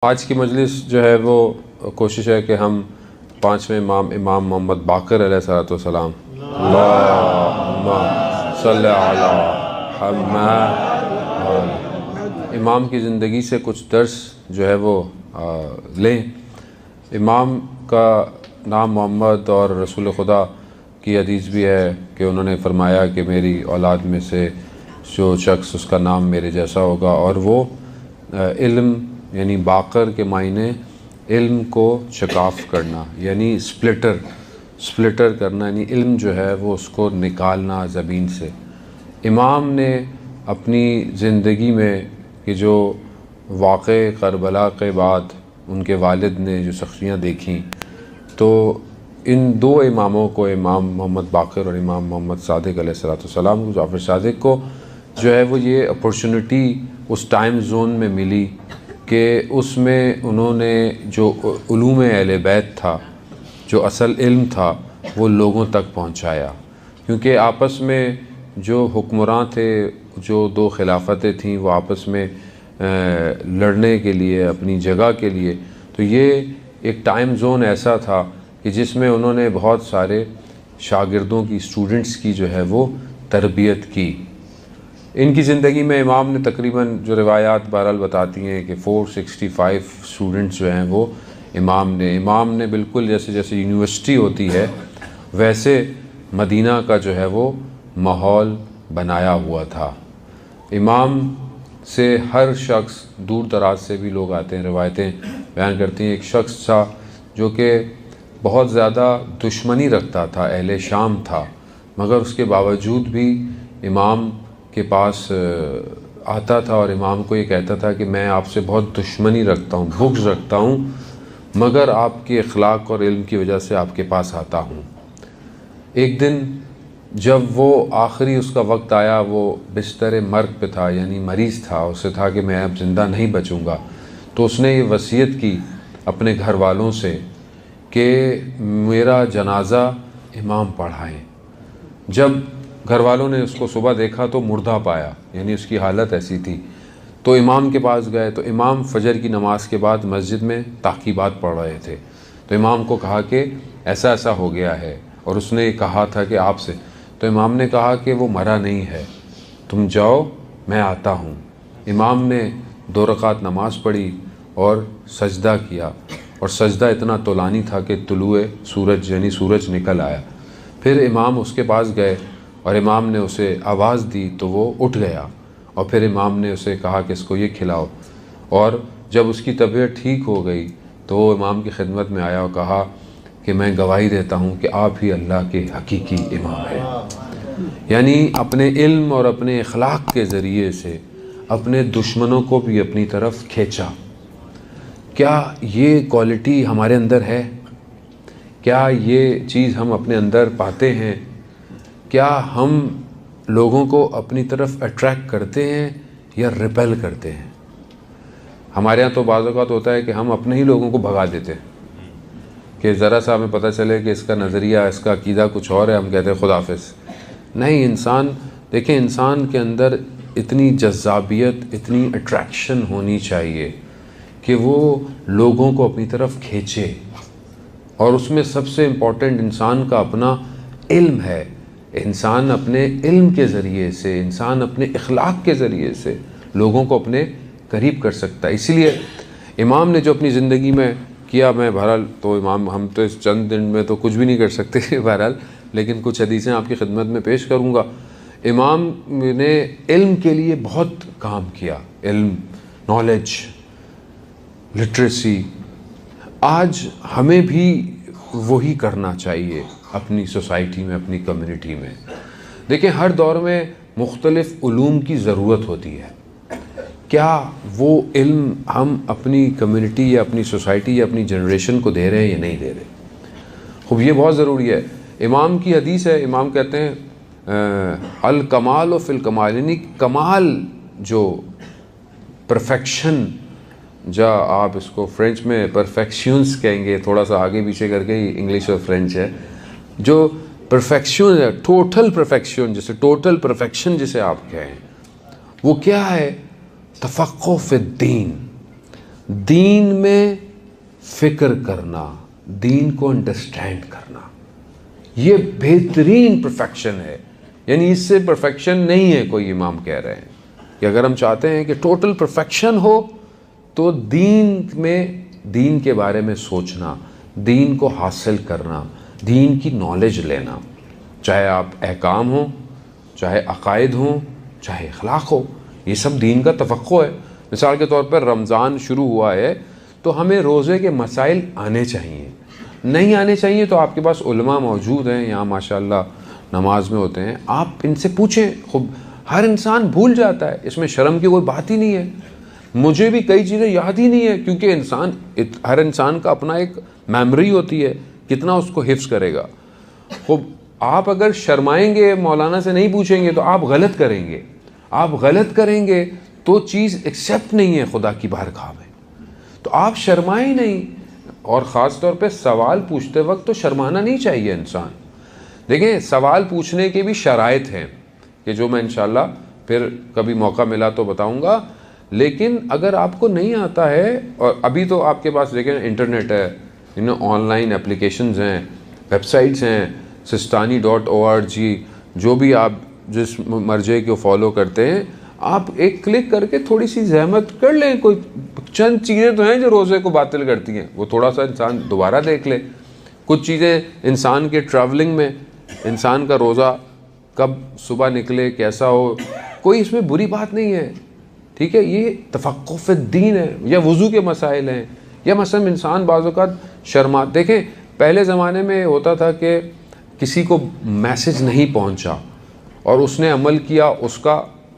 आज की मजलिस जो है वो कोशिश है कि हम पाँचवें इमाम मोहम्मद बाक़िर अलैहिस्सलाम इमाम की ज़िंदगी से कुछ दर्स जो है वो लें। इमाम का नाम मोहम्मद और रसूल खुदा की हदीस भी है कि उन्होंने फ़रमाया कि मेरी औलाद में से जो शख्स उसका नाम मेरे जैसा होगा, और वो इल्म यानी बाक़िर के मायने इल्म को शकाफ़ करना यानी स्प्लिटर करना, यानी इल्म जो है वो उसको निकालना ज़मीन से। इमाम ने अपनी ज़िंदगी में कि जो वाक़े करबला के बाद उनके वालिद ने जो सख्तियाँ देखी, तो इन दो इमामों को, इमाम मोहम्मद बाक़िर और इमाम मोहम्मद सादिक़ अलैहिस्सलाम को, जाफ़र सादिक़ को जो है वो ये अपॉर्चुनिटी उस टाइम जोन में मिली कि उसमें उन्होंने जो उलूम अहले बैत था, जो असल इल्म था, वो लोगों तक पहुंचाया। क्योंकि आपस में जो हुक्मरान थे, जो दो खिलाफतें थीं, वो आपस में लड़ने के लिए, अपनी जगह के लिए, तो ये एक टाइम ज़ोन ऐसा था कि जिसमें उन्होंने बहुत सारे शागिर्दों की, स्टूडेंट्स की जो है वो तरबियत की। इनकी ज़िंदगी में इमाम ने तकरीबन, जो रिवायात बहरहाल बताती हैं कि 465 स्टूडेंट्स जो हैं वो इमाम ने बिल्कुल जैसे जैसे यूनिवर्सिटी होती है वैसे मदीना का जो है वो माहौल बनाया हुआ था। इमाम से हर शख्स, दूर दराज से भी लोग आते हैं, रिवायतें बयान करती हैं। एक शख्स था जो कि बहुत ज़्यादा दुश्मनी रखता था, अहले शाम था, मगर उसके बावजूद भी इमाम के पास आता था और इमाम को ये कहता था कि मैं आपसे बहुत दुश्मनी रखता हूँ, बुग़्ज़ रखता हूँ, मगर आपके अखलाक और इल्म की वजह से आपके पास आता हूँ। एक दिन जब वो आखिरी उसका वक्त आया, वो बिस्तर मर्ग पे था, यानी मरीज़ था, उससे था कि मैं अब ज़िंदा नहीं बचूँगा, तो उसने ये वसीयत की अपने घर वालों से कि मेरा जनाज़ा इमाम पढ़ाएँ। जब घर वालों ने उसको सुबह देखा तो मुर्दा पाया, यानी उसकी हालत ऐसी थी, तो इमाम के पास गए। तो इमाम फजर की नमाज के बाद मस्जिद में ताक़ीबात पढ़ रहे थे, तो इमाम को कहा कि ऐसा ऐसा हो गया है, और उसने कहा था कि आपसे, तो इमाम ने कहा कि वो मरा नहीं है, तुम जाओ, मैं आता हूँ। इमाम ने 2 रकात नमाज पढ़ी और सजदा किया, और सजदा इतना तोलानी था कि तुलुए सूरज यानी सूरज निकल आया। फिर इमाम उसके पास गए और इमाम ने उसे आवाज़ दी तो वो उठ गया, और फिर इमाम ने उसे कहा कि इसको ये खिलाओ, और जब उसकी तबीयत ठीक हो गई तो वो इमाम की खिदमत में आया और कहा कि मैं गवाही देता हूँ कि आप ही अल्लाह के हकीकी इमाम हैं। यानी अपने इल्म और अपने अखलाक के ज़रिए से अपने दुश्मनों को भी अपनी तरफ खींचा। क्या ये क्वालिटी हमारे अंदर है? क्या ये चीज़ हम अपने अंदर पाते हैं? क्या हम लोगों को अपनी तरफ अट्रैक्ट करते हैं या रिपेल करते हैं? हमारे यहाँ तो बाज़ औक़ात होता है कि हम अपने ही लोगों को भगा देते हैं कि ज़रा सा हमें पता चले कि इसका नज़रिया, इसका अक़ीदा कुछ और है, हम कहते हैं खुदा हाफ़िज़। नहीं, इंसान देखें, इंसान के अंदर इतनी जज़्बाबियत, इतनी अट्रैक्शन होनी चाहिए कि वो लोगों को अपनी तरफ खींचे, और उसमें सबसे इम्पॉर्टेंट इंसान का अपना इल्म है। इंसान अपने इल्म के ज़रिए से, इंसान अपने इखलाक के ज़रिए से लोगों को अपने करीब कर सकता है। इसीलिए इमाम ने जो अपनी ज़िंदगी में किया, मैं बहरहाल तो इमाम, हम तो इस चंद दिन में तो कुछ भी नहीं कर सकते बहरहाल, लेकिन कुछ हदीसें आपकी खिदमत में पेश करूँगा। इमाम ने इल्म के लिए बहुत काम किया, इल्म, नॉलेज, लिटरेसी। आज हमें भी वही करना चाहिए अपनी सोसाइटी में, अपनी कम्युनिटी में। देखिए, हर दौर में मुख्तलिफ़ उलूम की ज़रूरत होती है। क्या वो इल्म हम अपनी कम्युनिटी या अपनी सोसाइटी या अपनी जनरेशन को दे रहे हैं या नहीं दे रहे? खूब, ये बहुत ज़रूरी है। इमाम की हदीस है, इमाम कहते हैं अल कमाल व फिल कमाल, यानी कमाल, जो परफेक्शन, जा आप इसको फ्रेंच में परफेक्शंस कहेंगे, थोड़ा सा आगे पीछे करके ही इंग्लिश और फ्रेंच है, जो परफेक्शन है, टोटल परफेक्शन, जैसे टोटल परफेक्शन जिसे आप कहें, वो क्या है? तफ़क्कुह फ़िद्दीन, दीन में फ़िक्र करना, दीन को अंडरस्टैंड करना, ये बेहतरीन परफेक्शन है। यानी इससे परफेक्शन नहीं है कोई। इमाम कह रहे हैं कि अगर हम चाहते हैं कि टोटल परफेक्शन हो तो दीन में, दीन के बारे में सोचना, दीन को हासिल करना, दीन की नॉलेज लेना, चाहे आप अहकाम हो, चाहे अकायद हो, चाहे अखलाक हो, ये सब दीन का तवक्को है। मिसाल के तौर पर रमज़ान शुरू हुआ है तो हमें रोज़े के मसाइल आने चाहिए। नहीं आने चाहिए तो आपके पास उलमा मौजूद हैं यहाँ माशाअल्लाह, नमाज में होते हैं, आप इनसे पूछें। खूब हर इंसान भूल जाता है, इसमें शर्म की कोई बात ही नहीं है। मुझे भी कई चीज़ें याद ही नहीं है, क्योंकि हर इंसान का अपना एक मेमोरी होती है, कितना उसको हिफ्स करेगा। खूब आप अगर शर्माएंगे, मौलाना से नहीं पूछेंगे तो आप गलत करेंगे। आप गलत करेंगे तो चीज़ एक्सेप्ट नहीं है खुदा की बारगाह में, तो आप शर्माएं नहीं। और ख़ास तौर पे सवाल पूछते वक्त तो शर्माना नहीं चाहिए इंसान। देखिए, सवाल पूछने की भी शराइत हैं कि जो मैं इंशाल्लाह फिर कभी मौका मिला तो बताऊंगा। लेकिन अगर आपको नहीं आता है, और अभी तो आपके पास देखें इंटरनेट है, ऑनलाइन एप्लीकेशंस हैं, वेबसाइट्स हैं, sistani.org, जो भी आप जिस मर्जे को फॉलो करते हैं, आप एक क्लिक करके थोड़ी सी जहमत कर लें। कोई चंद चीज़ें तो हैं जो रोज़े को बातिल करती हैं, वो थोड़ा सा इंसान दोबारा देख ले। कुछ चीज़ें इंसान के ट्रैवलिंग में, इंसान का रोज़ा कब सुबह निकले, कैसा हो, कोई इसमें बुरी बात नहीं है, ठीक है। ये तफक्कुफ़ दीन है, या वज़ू के मसाइल हैं, या मसलन इंसान बाज़ औक़ात शर्मा। देखें, पहले ज़माने में होता था कि किसी को मैसेज नहीं पहुंचा और उसने अमल किया,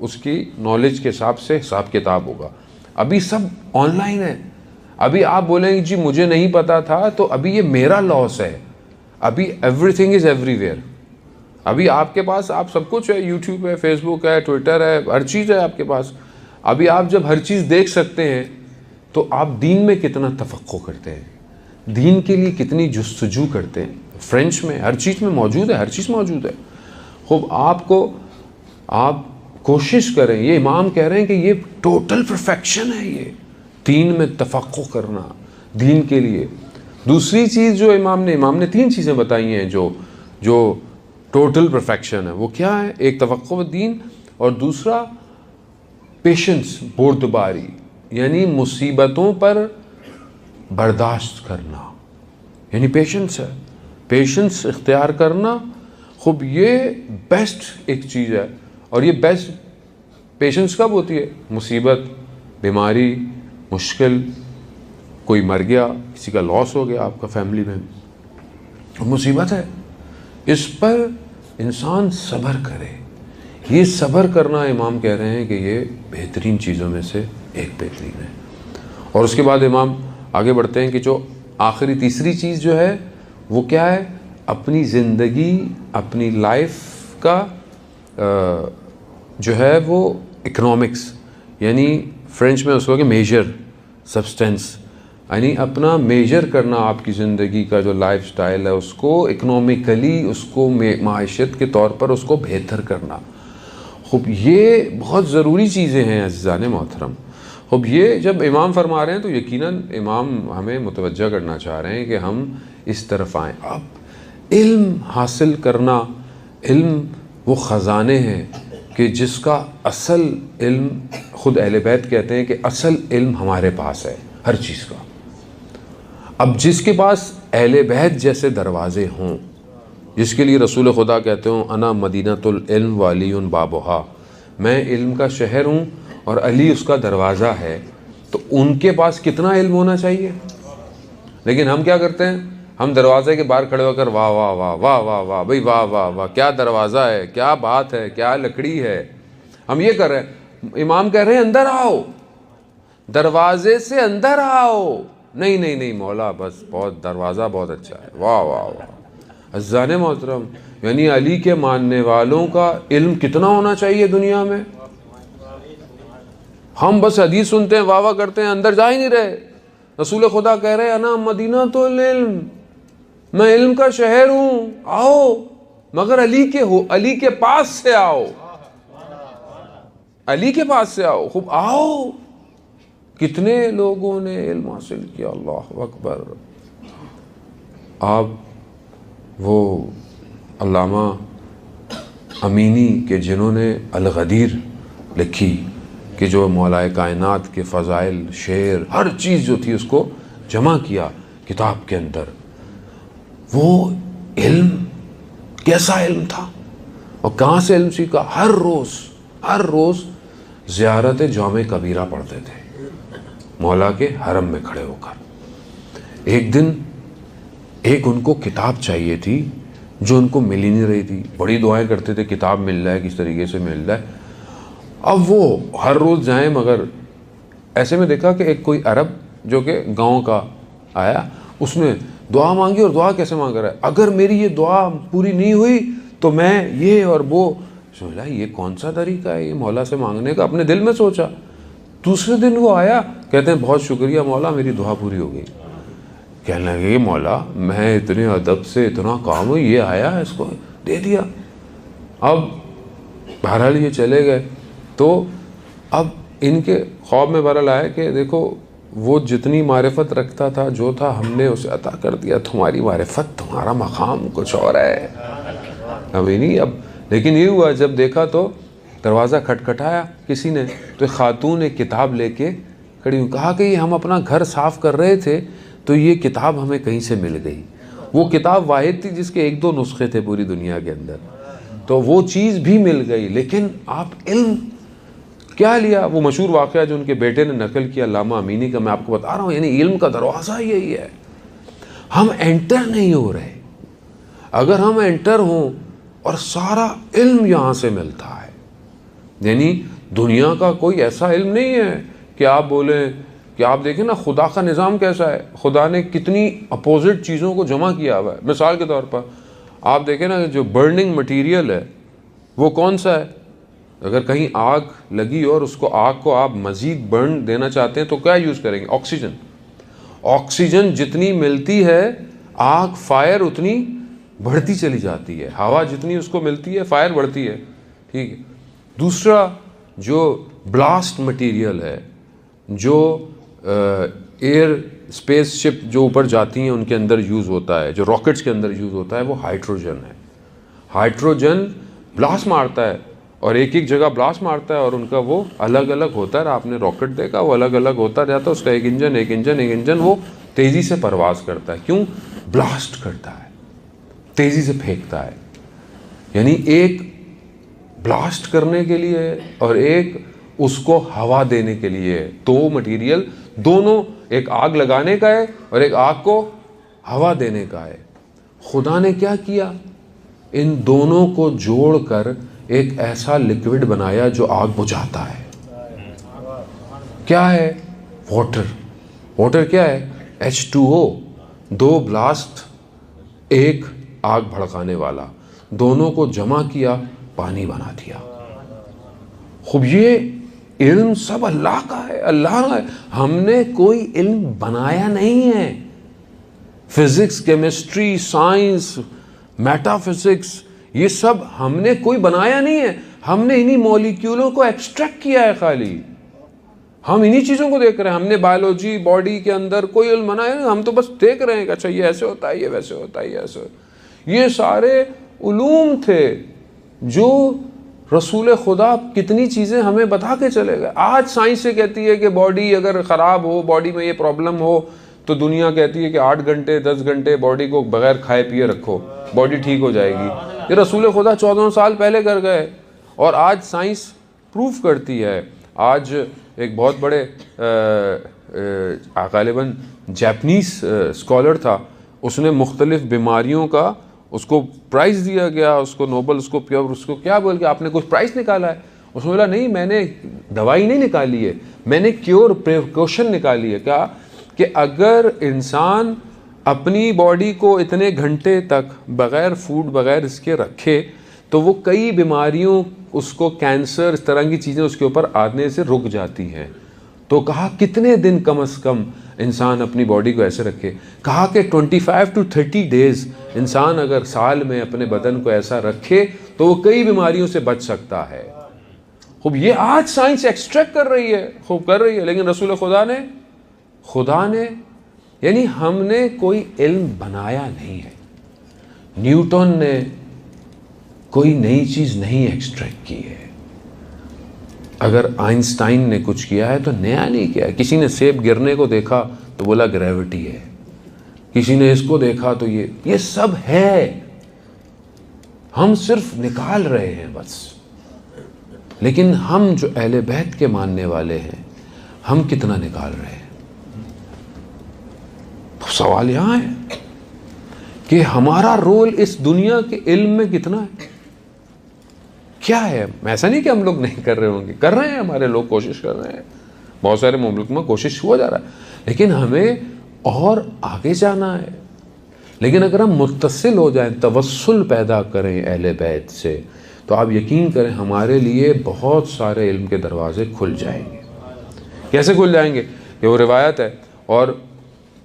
उसकी नॉलेज के हिसाब से हिसाब किताब होगा। अभी सब ऑनलाइन है। अभी आप बोलेंगे जी मुझे नहीं पता था, तो अभी ये मेरा लॉस है। अभी एवरीथिंग इज़ एवरीवेयर। अभी आपके पास आप सब कुछ है, यूट्यूब है, फेसबुक है, ट्विटर है, हर चीज़ है आपके पास। अभी आप जब हर चीज़ देख सकते हैं तो आप दीन में कितना तफक्को करते हैं, दीन के लिए कितनी जुस्तजू करते हैं। फ्रेंच में हर चीज़ में मौजूद है, हर चीज़ मौजूद है। खूब आप कोशिश करें। ये इमाम कह रहे हैं कि ये टोटल परफेक्शन है, ये दीन में तफक्को करना, दीन के लिए। दूसरी चीज़ जो इमाम ने 3 चीज़ें बताई हैं जो टोटल परफेक्शन है। वो क्या है? एक तफक्को दीन, और दूसरा पेशेंस, बुर्दबारी, यानी मुसीबतों पर बर्दाश्त करना, यानी पेशेंस है, पेशेंस इख्तियार करना। खूब ये बेस्ट एक चीज़ है। और ये बेस्ट पेशेंस कब होती है? मुसीबत, बीमारी, मुश्किल, कोई मर गया, किसी का लॉस हो गया आपका फैमिली में, मुसीबत है, इस पर इंसान सब्र करे। ये सब्र करना इमाम कह रहे हैं कि ये बेहतरीन चीज़ों में से एक बेहतरीन है। और उसके बाद इमाम आगे बढ़ते हैं कि जो आखिरी तीसरी चीज़ जो है वो क्या है? अपनी ज़िंदगी, अपनी लाइफ का जो है वो इकोनॉमिक्स, यानी फ्रेंच में उसको मेजर सब्सटेंस, यानी अपना मेजर करना आपकी ज़िंदगी का जो लाइफ स्टाइल है उसको इकोनॉमिकली, उसको माइशत के तौर पर उसको बेहतर करना। खूब ये बहुत ज़रूरी चीज़ें हैं अज़ीज़ान मोहतरम। खूब ये जब इमाम फरमा रहे हैं तो यकीनन इमाम हमें मुतवज्जा करना चाह रहे हैं कि हम इस तरफ आएँ। अब इल्म हासिल करना, इल्म वो ख़ज़ाने हैं कि जिसका असल इल्म, ख़ुद अहले बैत कहते हैं कि असल इल्म हमारे पास है हर चीज़ का। अब जिसके पास अहले बैत जैसे दरवाज़े हों, जिसके लिए रसूल खुदा कहते हो अना मदीनतुल इल्म वालियुन बाबुहा, मैं इल्म का शहर हूँ और अली उसका दरवाज़ा है, तो उनके पास कितना इल्म होना चाहिए। लेकिन हम क्या करते हैं? हम दरवाजे के बाहर खड़े होकर वाह वाह वाह वाह वाह वाह भाई वाह वाह वाह, क्या दरवाज़ा है, क्या बात है, क्या लकड़ी है, हम ये कर रहे हैं। इमाम कह रहे हैं अंदर आओ, दरवाजे से अंदर आओ। नहीं नहीं नहीं मौला, बस बहुत दरवाज़ा बहुत अच्छा है, वाह वाह वाह। अज़्ज़ाने मोहतरम, यानी अली के मानने वालों का इल्म कितना होना चाहिए दुनिया में। हम बस हदीस सुनते हैं, वाह वाह करते हैं, अंदर जा ही नहीं रहे। रसूल खुदा कह रहे हैं अना मदीनतुल इल्म, मैं इल्म का शहर हूँ, आओ, मगर अली के पास से आओ, अली के पास से आओ। खूब आओ, कितने लोगों ने इल्म हासिल किया, अल्लाह अकबर। आप वो अल्लामा अमीनी के जिन्होंने अल-गदीर लिखी कि जो मौलाए कायनात के फ़ज़ाइल, शेर, हर चीज़ जो थी उसको जमा किया किताब के अंदर, वो इल्म कैसा इल्म था और कहाँ से इल्म सीखा। हर रोज़ ज़ियारत जामे कबीरा पढ़ते थे मौला के हरम में खड़े होकर। एक दिन एक उनको किताब चाहिए थी जो उनको मिल ही नहीं रही थी। बड़ी दुआएं करते थे किताब मिल जाए, किस तरीके से मिल जाए। अब वो हर रोज़ जाएं, मगर ऐसे में देखा कि एक कोई अरब जो कि गांव का आया, उसने दुआ मांगी। और दुआ कैसे मांग रहा है, अगर मेरी ये दुआ पूरी नहीं हुई तो मैं ये और वो। सोचा ये कौन सा तरीका है ये मौला से मांगने का, अपने दिल में सोचा। दूसरे दिन वो आया, कहते हैं बहुत शुक्रिया मौला, मेरी दुआ पूरी हो गई। कहने लगे मौला मैं इतने अदब से इतना काम हो, ये आया इसको दे दिया। अब बहरहाल ये चले गए। तो अब इनके ख्वाब में बहरहाल आया कि देखो वो जितनी मारिफत रखता था जो था हमने उसे अता कर दिया, तुम्हारी मारिफत, तुम्हारा मकाम कुछ और है अभी नहीं। अब लेकिन ये हुआ जब देखा तो दरवाज़ा खटखटाया किसी ने, तो खातून एक किताब लेके खड़ी हुई। कहा कि ये हम अपना घर साफ़ कर रहे थे तो ये किताब हमें कहीं से मिल गई। वो किताब वाहिद थी जिसके 1-2 नुस्खे थे पूरी दुनिया के अंदर, तो वो चीज़ भी मिल गई। लेकिन आप इल्म क्या लिया। वो मशहूर वाक़या जो उनके बेटे ने नकल किया अल्लामा अमीनी का, मैं आपको बता रहा हूँ। यानी इल्म का दरवाज़ा यही है, हम एंटर नहीं हो रहे। अगर हम एंटर हों और सारा इल्म यहाँ से मिलता है, यानी दुनिया का कोई ऐसा इल्म नहीं है कि आप बोलें कि आप देखें ना खुदा का निज़ाम कैसा है, खुदा ने कितनी अपोजिट चीज़ों को जमा किया हुआ है। मिसाल के तौर पर आप देखें ना जो बर्निंग मटीरियल है वो कौन सा है। अगर कहीं आग लगी और उसको आग को आप मज़ीद बर्न देना चाहते हैं तो क्या यूज़ करेंगे, ऑक्सीजन। ऑक्सीजन जितनी मिलती है आग फायर उतनी बढ़ती चली जाती है, हवा जितनी उसको मिलती है फायर बढ़ती है, ठीक है। दूसरा जो ब्लास्ट मटेरियल है, जो एयर स्पेसशिप जो ऊपर जाती हैं उनके अंदर यूज़ होता है, जो रॉकेट्स के अंदर यूज़ होता है, वो हाइड्रोजन है। हाइड्रोजन ब्लास्ट मारता है और एक एक जगह ब्लास्ट मारता है और उनका वो अलग अलग होता है। आपने रॉकेट देखा, वो अलग अलग होता जाता है, उसका एक इंजन वो तेज़ी से परवाज़ करता है। क्यों? ब्लास्ट करता है, तेज़ी से फेंकता है। यानी एक ब्लास्ट करने के लिए और एक उसको हवा देने के लिए, दो मटेरियल, दोनों, एक आग लगाने का है और एक आग को हवा देने का है। खुदा ने क्या किया, इन दोनों को जोड़कर एक ऐसा लिक्विड बनाया जो आग बुझाता है। क्या है? वाटर। वाटर क्या है? H2O, 2 ब्लास्ट, एक आग भड़काने वाला, दोनों को जमा किया, पानी बना दिया। खूब ये इल्म सब अल्लाह का है, अल्लाह का है। हमने कोई इल्म बनाया नहीं है। फिजिक्स, केमिस्ट्री, साइंस, मेटाफिजिक्स, ये सब हमने कोई बनाया नहीं है। हमने इन्हीं मॉलिक्यूलों को एक्सट्रैक्ट किया है खाली। हम इन्हीं चीज़ों को देख रहे हैं। हमने बायोलॉजी, बॉडी के अंदर कोई इल्म बनाया नहीं, हम तो बस देख रहे हैं कि अच्छा ये ऐसे होता है, ये वैसे होता है, ये ऐसे। ये सारे उलूम थे जो रसूल खुदा कितनी चीज़ें हमें बता के चले गए। आज साइंस से कहती है कि बॉडी अगर ख़राब हो, बॉडी में ये प्रॉब्लम हो, तो दुनिया कहती है कि 8 घंटे 10 घंटे बॉडी को बगैर खाए पिए रखो, बॉडी ठीक हो जाएगी। ये रसूल खुदा 14 साल पहले कर गए और आज साइंस प्रूफ करती है। आज एक बहुत बड़े गालिबन जापनीस स्कॉलर था, उसने मुख्तलिफ बीमारियों का उसको प्राइज़ दिया गया, उसको नोबल, उसको क्या बोल के आपने कुछ प्राइज़ निकाला है? उसने बोला नहीं, मैंने दवाई नहीं निकाली है, मैंने क्योर प्रिकॉशन निकाली है। क्या कि अगर इंसान अपनी बॉडी को इतने घंटे तक बग़ैर फूड, बग़ैर इसके रखे तो वो कई बीमारियों, उसको कैंसर, इस तरह की चीज़ें उसके ऊपर आने से रुक जाती हैं। तो कहा कितने दिन कम से कम इंसान अपनी बॉडी को ऐसे रखे। कहा कि 25 to 30 डेज़ इंसान अगर साल में अपने बदन को ऐसा रखे तो वो कई बीमारियों से बच सकता है। खूब ये आज साइंस एक्सट्रैक्ट कर रही है, खूब कर रही है, लेकिन रसूल खुदा ने यानी हमने कोई इल्म बनाया नहीं है। न्यूटन ने कोई नई चीज़ नहीं एक्सट्रैक्ट की है। अगर आइंस्टाइन ने कुछ किया है तो नया नहीं किया है। किसी ने सेब गिरने को देखा तो बोला ग्रेविटी है, किसी ने इसको देखा तो ये सब है, हम सिर्फ निकाल रहे हैं बस। लेकिन हम जो अहले बैत के मानने वाले हैं, हम कितना निकाल रहे हैं? तो सवाल यहाँ है कि हमारा रोल इस दुनिया के इल्म में कितना है, क्या है? ऐसा नहीं कि हम लोग नहीं कर रहे होंगे, कर रहे हैं, हमारे लोग कोशिश कर रहे हैं, बहुत सारे मुल्क में कोशिश हुआ जा रहा है, लेकिन हमें और आगे जाना है। लेकिन अगर हम मुत्तसिल हो जाएं, तवस्सुल पैदा करें अहले बैत से, तो आप यकीन करें हमारे लिए बहुत सारे इल्म के दरवाजे खुल जाएंगे। कैसे खुल जाएंगे? ये वो रिवायत है, और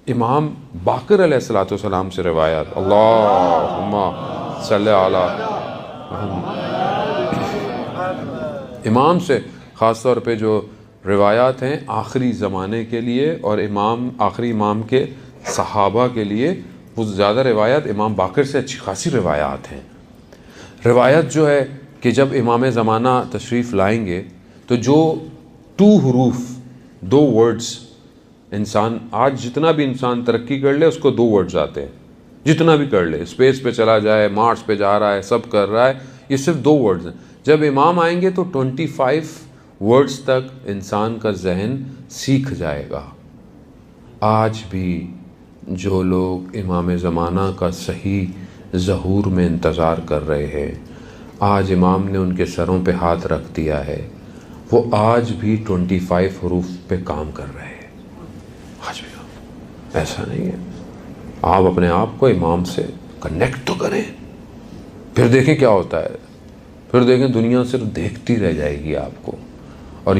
इमाम बाकर अलैहिस्सलाम से रिवायत, अल्लाहुम्मा सल्ली अला इमाम से ख़ास तौर पे जो रिवायात हैं आखिरी ज़माने के लिए और आखिरी इमाम के सहाबा के लिए, वो ज़्यादा रिवायात इमाम बाकर से अच्छी खासी रिवायात हैं। रिवायत जो है कि जब इमाम ज़माना तशरीफ़ लाएंगे तो जो 2 हरूफ, 2 वर्ड्स, इंसान आज जितना भी इंसान तरक्की कर ले उसको 2 वर्ड्स आते हैं, जितना भी कर ले, स्पेस पे चला जाए, मार्स पे जा रहा है, सब कर रहा है, ये सिर्फ 2 वर्ड्स हैं। जब इमाम आएंगे तो 25 वर्ड्स तक इंसान का जहन सीख जाएगा। आज भी जो लोग इमाम ज़माना का सही ज़हूर में इंतज़ार कर रहे हैं, आज इमाम ने उनके सरों पे हाथ रख दिया है, वो आज भी 25 हरूफ पे काम कर रहे हैं। आज भी ऐसा नहीं है। आप अपने आप को इमाम से कनेक्ट तो करें, फिर देखें क्या होता है। फिर देखें दुनिया सिर्फ देखती रह जाएगी आपको, और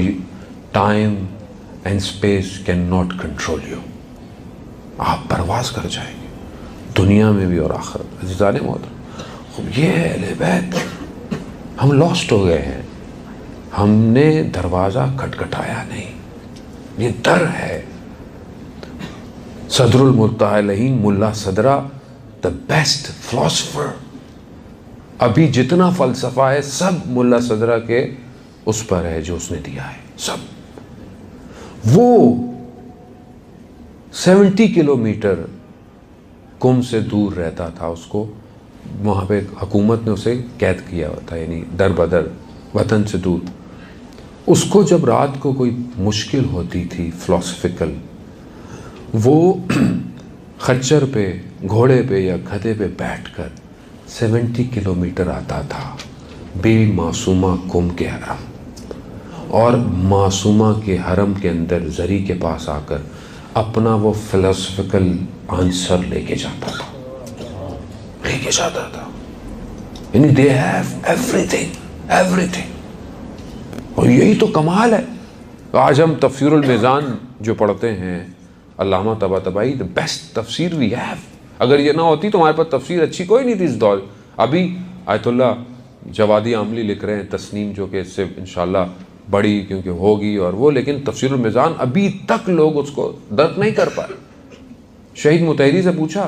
time and space can not control you. आप परवाज कर जाएंगे दुनिया में भी और आखिरत। अज़ीज़ान मोहतरम, ये है अहले बैत। हम लॉस्ट हो गए हैं, हमने दरवाज़ा खटखटाया नहीं, ये दर है। सदरुल मुत्तालिहीन मुल्ला सदरा, द बेस्ट फिलोसोफर। अभी जितना फ़लसफ़ा है सब मुल्ला सदरा के उस पर है जो उसने दिया है, सब। वो 70 किलोमीटर कुम से दूर रहता था, उसको वहाँ पे हुकूमत ने उसे कैद किया हुआ था, यानी दर बदर वतन से दूर। उसको जब रात को कोई मुश्किल होती थी फ़िलोसफिकल, वो खच्चर पे, घोड़े पे या गधे पे बैठकर 70 किलोमीटर आता था बेमासूमा कुम के हरम, और मासूमा के हरम के अंदर जरी के पास आकर अपना वो फिलोसफिकल आंसर लेके जाता था, यानी दे हैव एवरीथिंग। और यही तो कमाल है। आज हम तफसीरुल मीज़ान जो पढ़ते हैं, अल्लामा तबातबाई, द बेस्ट तफसीर वी हैव। अगर ये ना होती तो हमारे पास तफसीर अच्छी कोई नहीं थी इस दौर। अभी आयतुल्ला जवादी आमली लिख रहे हैं तस्नीम, जो कि इससे इंशाल्लाह बड़ी क्योंकि होगी और वो, लेकिन तफसीरुल मीज़ान अभी तक लोग उसको दर्द नहीं कर पाए। शहीद मुतहरी से पूछा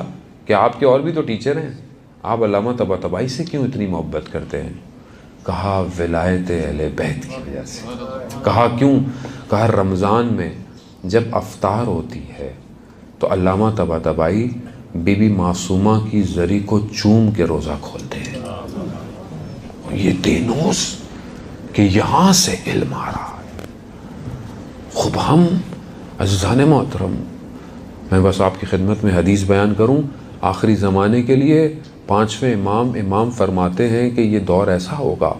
कि आपके और भी तो टीचर हैं, आप अल्लामा तबातबाई से क्यों इतनी मोहब्बत करते हैं? कहा विलायत अहले बैत की वजह से। कहा क्यों? कहा रमज़ान में जब अफ्तार होती है तो अल्लामा तबातबाई बीबी मासूमा की जरी को चूम के रोज़ा खोलते हैं। ये देनोस कि यहाँ से इल्म आ रहा है। खूब हम अज़ीज़ान मोहतरम, मैं बस आपकी खिदमत में हदीस बयान करूँ आखिरी ज़माने के लिए। 5वें इमाम फरमाते हैं कि ये दौर ऐसा होगा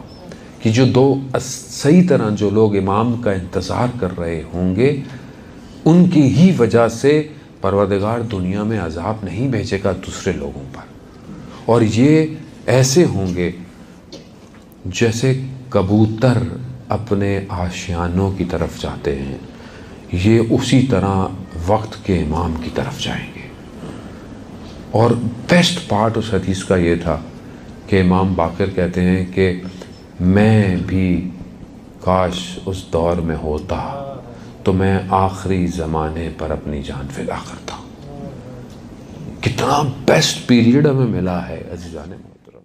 कि जो सही तरह जो लोग इमाम का इंतज़ार कर रहे होंगे, उनकी ही वजह से परवरदिगार दुनिया में अजाब नहीं भेजेगा दूसरे लोगों पर, और ये ऐसे होंगे जैसे कबूतर अपने आशियानों की तरफ जाते हैं, ये उसी तरह वक्त के इमाम की तरफ जाएंगे। और बेस्ट पार्ट उस हदीस का ये था कि इमाम बाकर कहते हैं कि मैं भी काश उस दौर में होता तो मैं आखिरी ज़माने पर अपनी जान फिदा करता। कितना बेस्ट पीरियड हमें मिला है अज़ीज़ान मोहतरम।